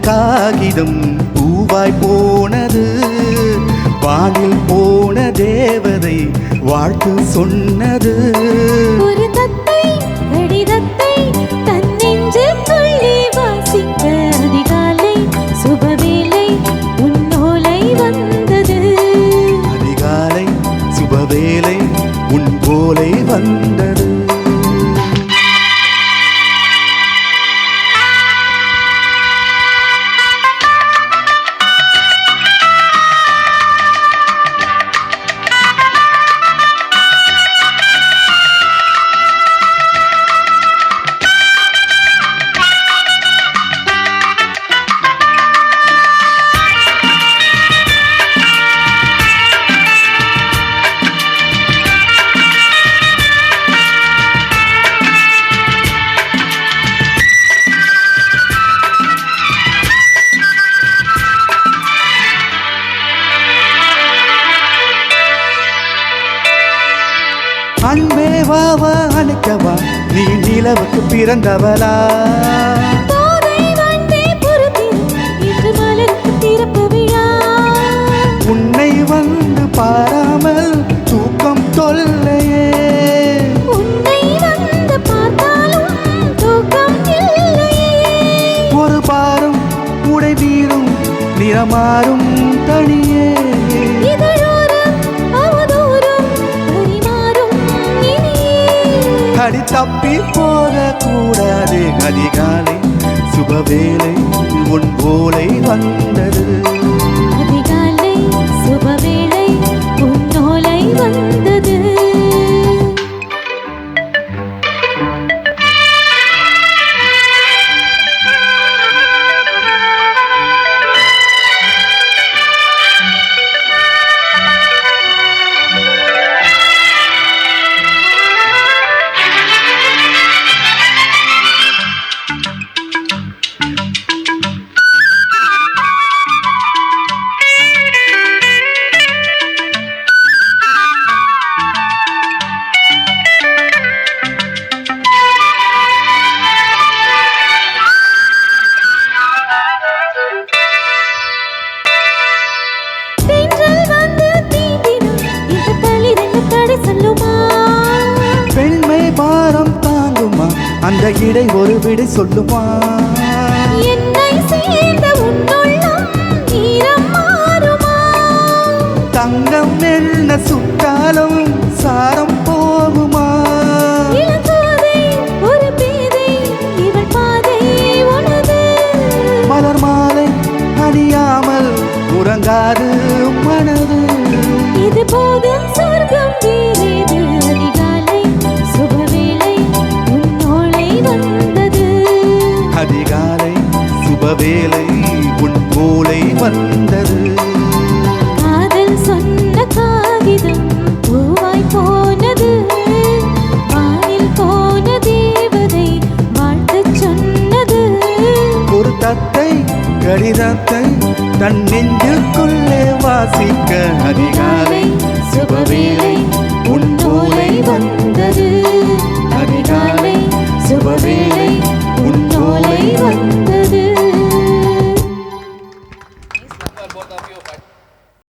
காகிதம் பூவாய் போனது. வானில் போன தேவதை வாழ்த்து சொன்னது. ஒரு தத்தை கடிதத்தை தன் நெஞ்சுக்குள்ளே வாசிக்க அதிகாலை சுபவேளை உன்னோலை வந்தது. அதிகாலை சுபவேளை உன் போலை வந்தது. அன்பே வாவா அணைக்கவா நீ நிலவுக்கு பிறந்தவளா. உன்னை வந்து பாராமல் தூக்கம் தொல்லையே. உன்னை வந்து பார்த்தாலும் தூக்கம் இல்லையே. ஒரு பாரும் உடை வீரும் நிறமாறும் தனியே. அடி தப்பி போக கூடாது. அதிகாலை சுபவேளை உன் போலை வந்தது. அதிகாலை சுபவேளை உன்னோலை வந்தது. பெண்மை பாரம் தாங்குமா அந்த இடை ஒரு விடை சொல்லுமா. என்னை சேர்ந்த உன்னுள்ளம் ஈரம் மாறுமா. தங்கம் என்ன சுட்டாலும் சாரம் போகுமா. ஒரு பேதை இவள் பாதை உனது. மலர் மாலை அணியாமல் உறங்காது மனது. இது போதும் சொர்க்கம் வேறேது. அதிகாலை சுபவேளை உன்னோலை வந்தது. அதிகாலை சுபவேளை உன் போலை வந்தது. காதல் சொன்ன காகிதம் பூவாய் போனது. வானில் போன தேவதை வாழ்த்துச் சொன்னது. ஒரு தத்தை கடிதத்தை தன் நெஞ்சுக்குள்ளே வாசிக்க அதிகாலை சுபவேளை உன் போலை வந்தது.